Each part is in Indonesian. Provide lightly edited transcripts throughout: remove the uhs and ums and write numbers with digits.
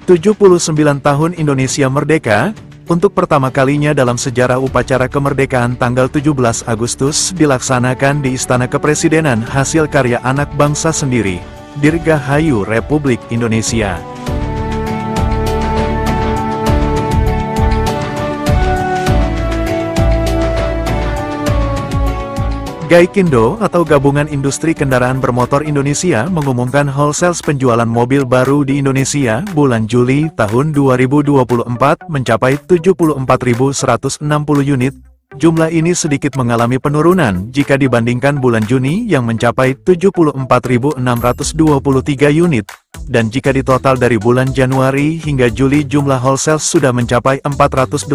79 tahun Indonesia Merdeka, untuk pertama kalinya dalam sejarah upacara kemerdekaan tanggal 17 Agustus dilaksanakan di Istana Kepresidenan hasil karya anak bangsa sendiri, Dirgahayu Republik Indonesia. Gaikindo atau Gabungan Industri Kendaraan Bermotor Indonesia mengumumkan wholesale penjualan mobil baru di Indonesia bulan Juli tahun 2024 mencapai 74.160 unit. Jumlah ini sedikit mengalami penurunan jika dibandingkan bulan Juni yang mencapai 74.623 unit. Dan jika ditotal dari bulan Januari hingga Juli jumlah wholesale sudah mencapai 484.236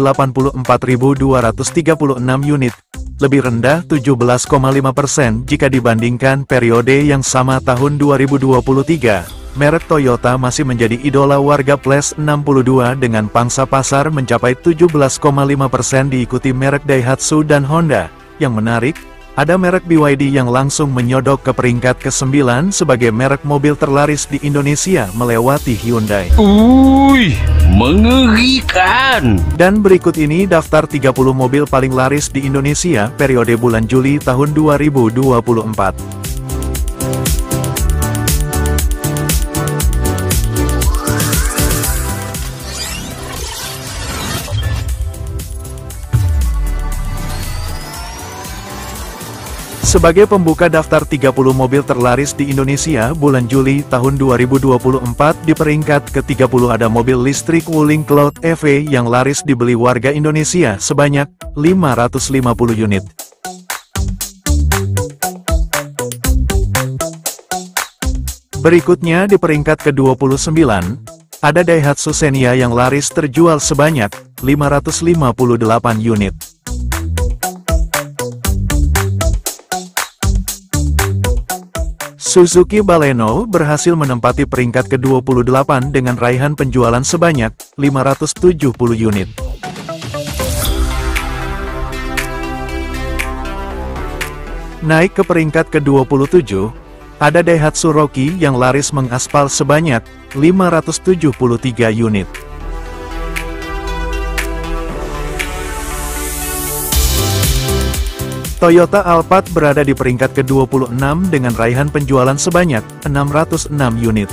unit. Lebih rendah 17,5% jika dibandingkan periode yang sama tahun 2023. Merek Toyota masih menjadi idola warga plus 62 dengan pangsa pasar mencapai 17,5% diikuti merek Daihatsu dan Honda. Yang menarik, ada merek BYD yang langsung menyodok ke peringkat ke-9 sebagai merek mobil terlaris di Indonesia melewati Hyundai. Mengerikan! Dan berikut ini daftar 30 mobil paling laris di Indonesia periode bulan Juli tahun 2024. Sebagai pembuka daftar 30 mobil terlaris di Indonesia bulan Juli tahun 2024 di peringkat ke-30 ada mobil listrik Wuling Cloud EV yang laris dibeli warga Indonesia sebanyak 550 unit. Berikutnya di peringkat ke-29, ada Daihatsu Xenia yang laris terjual sebanyak 558 unit. Suzuki Baleno berhasil menempati peringkat ke-28 dengan raihan penjualan sebanyak 570 unit. Naik ke peringkat ke-27, ada Daihatsu Rocky yang laris mengaspal sebanyak 573 unit. Toyota Alphard berada di peringkat ke-26 dengan raihan penjualan sebanyak 606 unit.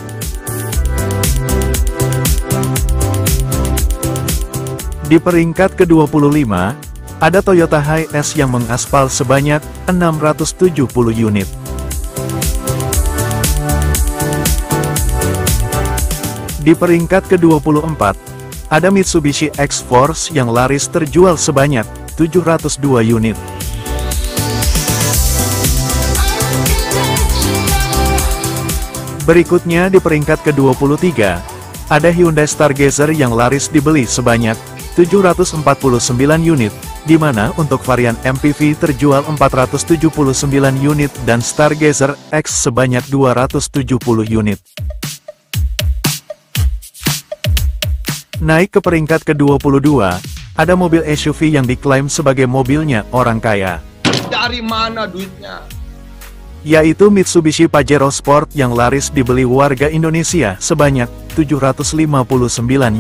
Di peringkat ke-25, ada Toyota Hiace yang mengaspal sebanyak 670 unit. Di peringkat ke-24, ada Mitsubishi X-Force yang laris terjual sebanyak 702 unit. Berikutnya di peringkat ke-23, ada Hyundai Stargazer yang laris dibeli sebanyak 749 unit, di mana untuk varian MPV terjual 479 unit dan Stargazer X sebanyak 270 unit. Naik ke peringkat ke-22, ada mobil SUV yang diklaim sebagai mobilnya orang kaya. Dari mana duitnya? Yaitu Mitsubishi Pajero Sport yang laris dibeli warga Indonesia sebanyak 759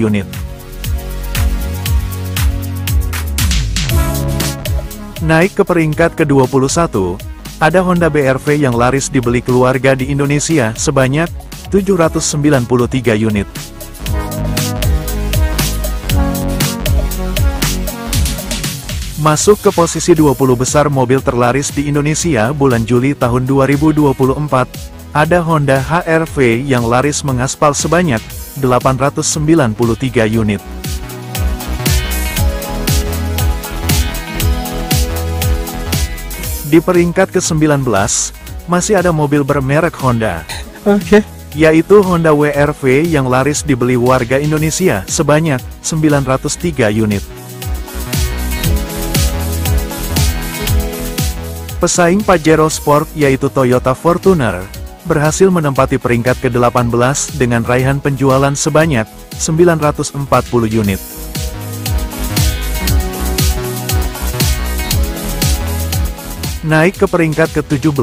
unit. Naik ke peringkat ke-21, ada Honda BR-V yang laris dibeli keluarga di Indonesia sebanyak 793 unit. Masuk ke posisi 20 besar mobil terlaris di Indonesia bulan Juli tahun 2024, ada Honda HR-V yang laris mengaspal sebanyak 893 unit. Di peringkat ke-19, masih ada mobil bermerek Honda. Yaitu Honda WR-V yang laris dibeli warga Indonesia sebanyak 903 unit. Pesaing Pajero Sport yaitu Toyota Fortuner, berhasil menempati peringkat ke-18 dengan raihan penjualan sebanyak 940 unit. Naik ke peringkat ke-17,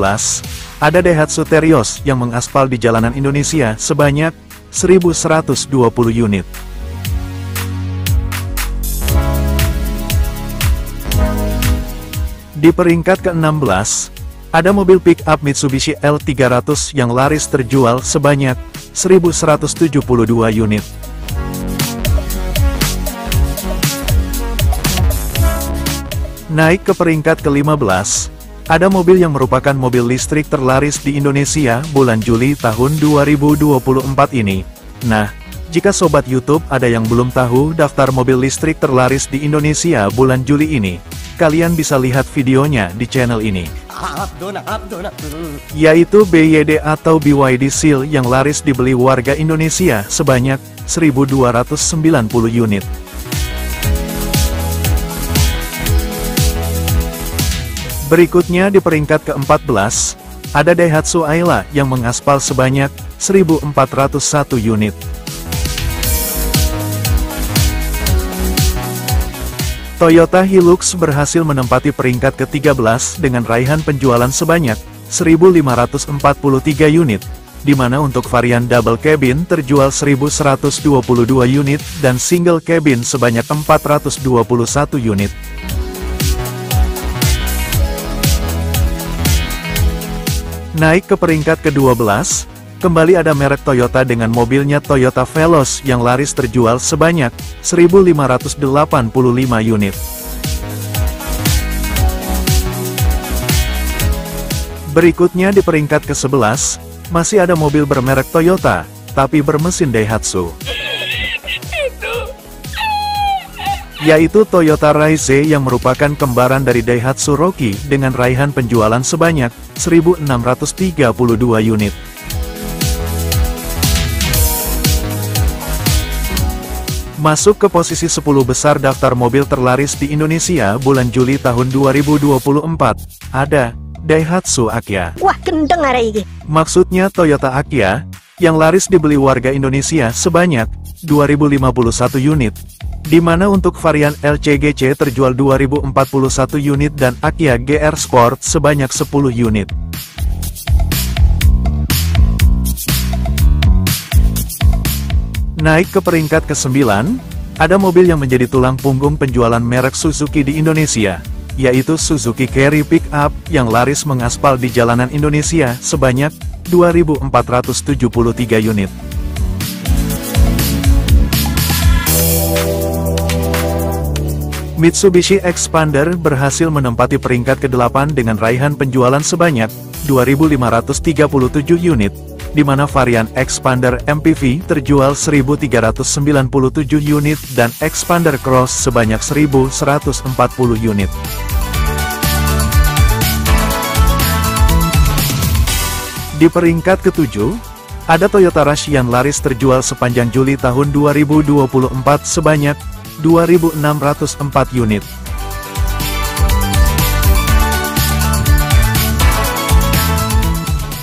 ada Daihatsu Terios yang mengaspal di jalanan Indonesia sebanyak 1.120 unit. Di peringkat ke-16, ada mobil pick-up Mitsubishi L300 yang laris terjual sebanyak 1.172 unit. Naik ke peringkat ke-15, ada mobil yang merupakan mobil listrik terlaris di Indonesia bulan Juli tahun 2024 ini. Nah, jika sobat YouTube ada yang belum tahu daftar mobil listrik terlaris di Indonesia bulan Juli ini, kalian bisa lihat videonya di channel ini. Yaitu BYD atau BYD Seal yang laris dibeli warga Indonesia sebanyak 1.290 unit. Berikutnya di peringkat ke-14, ada Daihatsu Ayla yang mengaspal sebanyak 1.401 unit. Toyota Hilux berhasil menempati peringkat ke-13 dengan raihan penjualan sebanyak 1.543 unit, di mana untuk varian double cabin terjual 1.122 unit dan single cabin sebanyak 421 unit. Naik ke peringkat ke-12, kembali ada merek Toyota dengan mobilnya Toyota Veloz yang laris terjual sebanyak 1.585 unit. Berikutnya di peringkat ke-11, masih ada mobil bermerek Toyota, tapi bermesin Daihatsu. Yaitu Toyota Raize yang merupakan kembaran dari Daihatsu Rocky dengan raihan penjualan sebanyak 1.632 unit. Masuk ke posisi 10 besar daftar mobil terlaris di Indonesia bulan Juli tahun 2024, ada Daihatsu Akya. Wah, gendeng arek iki. Maksudnya Toyota Akya, yang laris dibeli warga Indonesia sebanyak 2.051 unit, di mana untuk varian LCGC terjual 2.041 unit dan Akya GR Sport sebanyak 10 unit. Naik ke peringkat ke-9, ada mobil yang menjadi tulang punggung penjualan merek Suzuki di Indonesia, yaitu Suzuki Carry Pickup yang laris mengaspal di jalanan Indonesia sebanyak 2.473 unit. Mitsubishi Xpander berhasil menempati peringkat ke-8 dengan raihan penjualan sebanyak 2.537 unit, di mana varian Xpander MPV terjual 1.397 unit dan Xpander Cross sebanyak 1.140 unit. Di peringkat ke-7, ada Toyota Rush yang laris terjual sepanjang Juli tahun 2024 sebanyak 2.604 unit.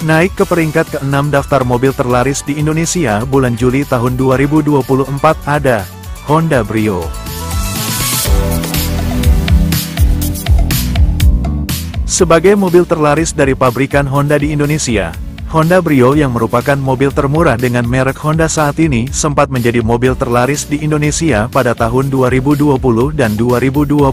Naik ke peringkat ke-6 daftar mobil terlaris di Indonesia bulan Juli tahun 2024 ada Honda Brio. Sebagai mobil terlaris dari pabrikan Honda di Indonesia, Honda Brio yang merupakan mobil termurah dengan merek Honda saat ini sempat menjadi mobil terlaris di Indonesia pada tahun 2020 dan 2022.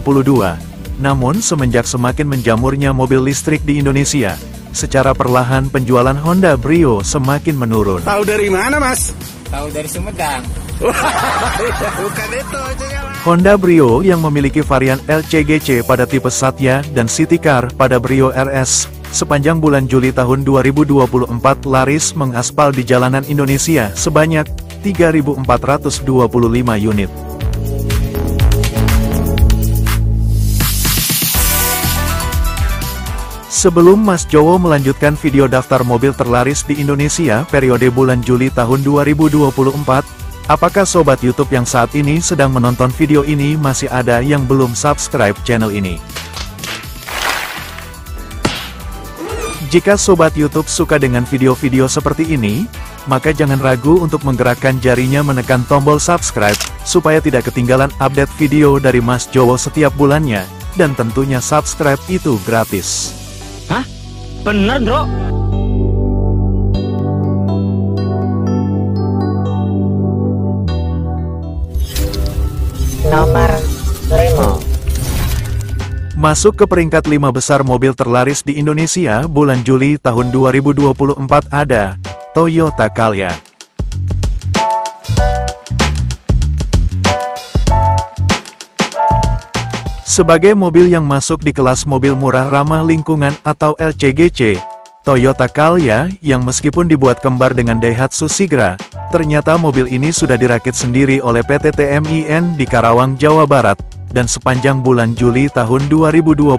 Namun semenjak semakin menjamurnya mobil listrik di Indonesia, secara perlahan penjualan Honda Brio semakin menurun. Tahu dari mana, Mas? Tahu dari Sumedang. Bukan itu. Honda Brio yang memiliki varian LCGC pada tipe Satya dan City Car pada Brio RS, sepanjang bulan Juli tahun 2024 laris mengaspal di jalanan Indonesia sebanyak 3.425 unit. Sebelum Mas Jowo melanjutkan video daftar mobil terlaris di Indonesia periode bulan Juli tahun 2024, apakah sobat YouTube yang saat ini sedang menonton video ini masih ada yang belum subscribe channel ini? Jika sobat YouTube suka dengan video-video seperti ini, maka jangan ragu untuk menggerakkan jarinya menekan tombol subscribe, supaya tidak ketinggalan update video dari Mas Jowo setiap bulannya, dan tentunya subscribe itu gratis. Hah? Bener, Bro? Nomor 5. Masuk ke peringkat 5 besar mobil terlaris di Indonesia bulan Juli tahun 2024 ada Toyota Calya. Sebagai mobil yang masuk di kelas mobil murah ramah lingkungan atau LCGC, Toyota Calya yang meskipun dibuat kembar dengan Daihatsu Sigra, ternyata mobil ini sudah dirakit sendiri oleh PT TMIN di Karawang, Jawa Barat, dan sepanjang bulan Juli tahun 2024,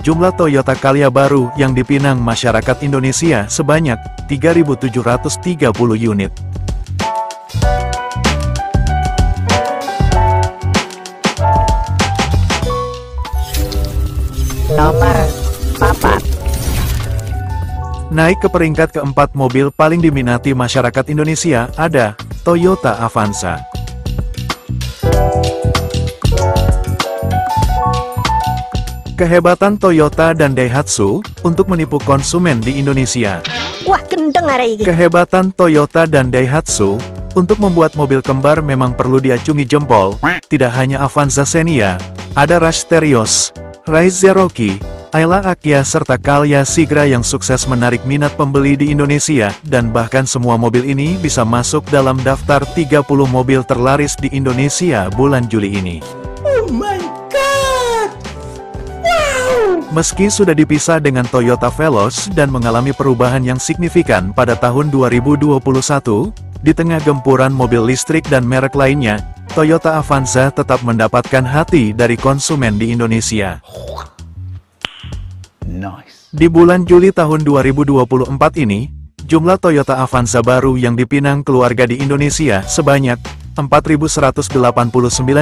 jumlah Toyota Calya baru yang dipinang masyarakat Indonesia sebanyak 3.730 unit. Nomor 4. Naik ke peringkat keempat mobil paling diminati masyarakat Indonesia ada Toyota Avanza. Kehebatan Toyota dan Daihatsu untuk menipu konsumen di Indonesia. Wah, gendeng hari ini. Kehebatan Toyota dan Daihatsu untuk membuat mobil kembar memang perlu diacungi jempol. Tidak hanya Avanza Xenia, ada Rush Terios, Rise Cherokee, Ayla Akia serta Calya Sigra yang sukses menarik minat pembeli di Indonesia, dan bahkan semua mobil ini bisa masuk dalam daftar 30 mobil terlaris di Indonesia bulan Juli ini. Oh my god! Wow! Meski sudah dipisah dengan Toyota Veloz dan mengalami perubahan yang signifikan pada tahun 2021, di tengah gempuran mobil listrik dan merek lainnya, Toyota Avanza tetap mendapatkan hati dari konsumen di Indonesia. Nice. Di bulan Juli tahun 2024 ini, jumlah Toyota Avanza baru yang dipinang keluarga di Indonesia sebanyak 4.189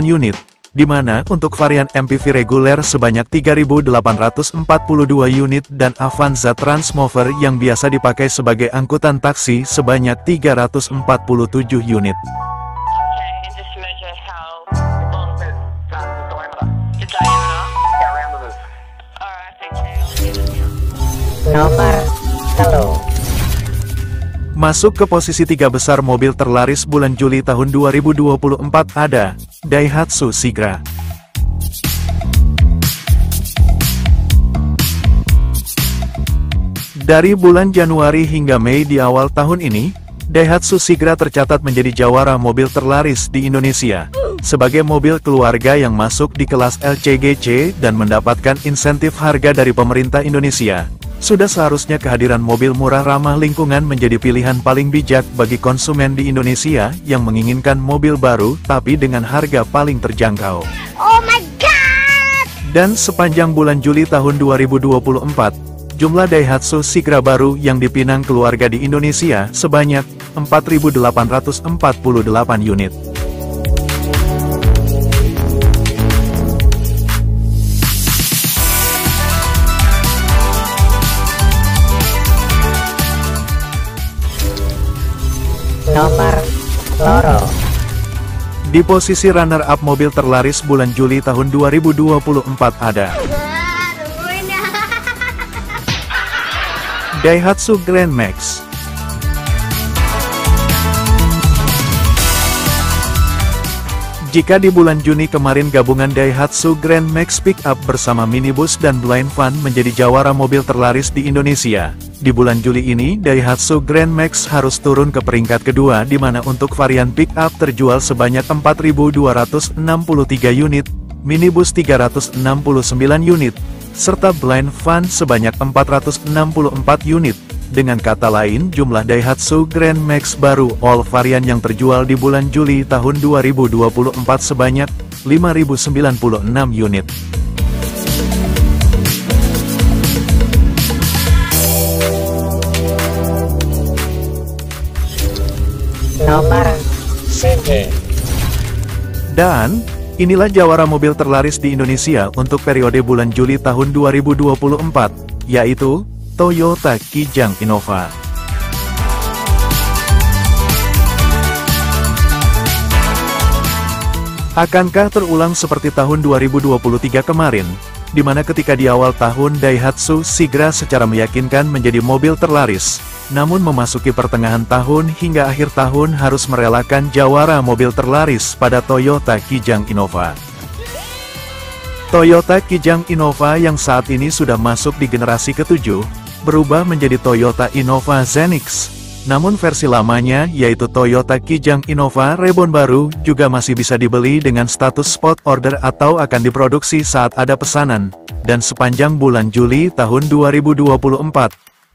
unit, di mana untuk varian MPV reguler sebanyak 3.842 unit dan Avanza Transmover yang biasa dipakai sebagai angkutan taksi sebanyak 347 unit. Nomor 3. Masuk ke posisi 3 besar mobil terlaris bulan Juli tahun 2024 ada Daihatsu Sigra. Dari bulan Januari hingga Mei di awal tahun ini, Daihatsu Sigra tercatat menjadi jawara mobil terlaris di Indonesia. Sebagai mobil keluarga yang masuk di kelas LCGC dan mendapatkan insentif harga dari pemerintah Indonesia, sudah seharusnya kehadiran mobil murah ramah lingkungan menjadi pilihan paling bijak bagi konsumen di Indonesia yang menginginkan mobil baru tapi dengan harga paling terjangkau. Oh my god! Dan sepanjang bulan Juli tahun 2024, jumlah Daihatsu Sigra baru yang dipinang keluarga di Indonesia sebanyak 4.848 unit. Nomor 2. Di posisi runner-up mobil terlaris bulan Juli tahun 2024 ada Daihatsu Grand Max. Jika di bulan Juni kemarin gabungan Daihatsu Grand Max Pickup bersama minibus dan blind van menjadi jawara mobil terlaris di Indonesia, di bulan Juli ini Daihatsu Grand Max harus turun ke peringkat kedua di mana untuk varian pickup terjual sebanyak 4.263 unit, minibus 369 unit, serta blind van sebanyak 464 unit. Dengan kata lain, jumlah Daihatsu Grand Max baru all varian yang terjual di bulan Juli tahun 2024 sebanyak 5.096 unit. Nomor 1. Dan, inilah jawara mobil terlaris di Indonesia untuk periode bulan Juli tahun 2024, yaitu Toyota Kijang Innova. Akankah terulang seperti tahun 2023 kemarin, di mana ketika di awal tahun Daihatsu Sigra secara meyakinkan menjadi mobil terlaris, namun memasuki pertengahan tahun hingga akhir tahun harus merelakan jawara mobil terlaris pada Toyota Kijang Innova. Toyota Kijang Innova yang saat ini sudah masuk di generasi ke-7, berubah menjadi Toyota Innova Zenix. Namun versi lamanya, yaitu Toyota Kijang Innova Reborn baru, juga masih bisa dibeli dengan status spot order atau akan diproduksi saat ada pesanan. Dan sepanjang bulan Juli tahun 2024,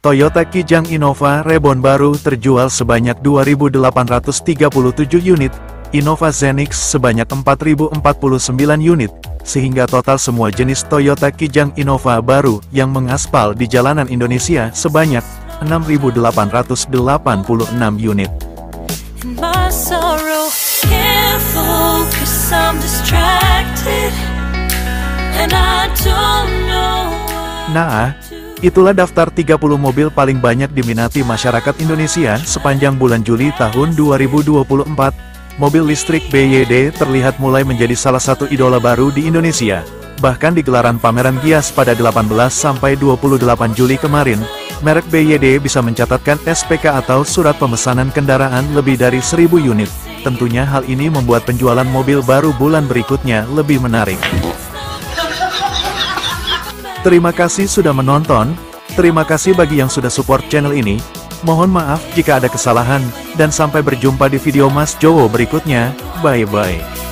Toyota Kijang Innova Reborn baru terjual sebanyak 2.837 unit, Innova Zenix sebanyak 4.049 unit, sehingga total semua jenis Toyota Kijang Innova baru yang mengaspal di jalanan Indonesia sebanyak 6.886 unit. In my sorrow, can't focus, I'm distracted, and I don't know what Nah, itulah daftar 30 mobil paling banyak diminati masyarakat Indonesia sepanjang bulan Juli tahun 2024. Mobil listrik BYD terlihat mulai menjadi salah satu idola baru di Indonesia. Bahkan di gelaran pameran Gias pada 18 sampai 28 Juli kemarin, merek BYD bisa mencatatkan SPK atau surat pemesanan kendaraan lebih dari 1.000 unit. Tentunya hal ini membuat penjualan mobil baru bulan berikutnya lebih menarik. Terima kasih sudah menonton, terima kasih bagi yang sudah support channel ini. Mohon maaf jika ada kesalahan, dan sampai berjumpa di video Mas Jowo berikutnya, bye-bye.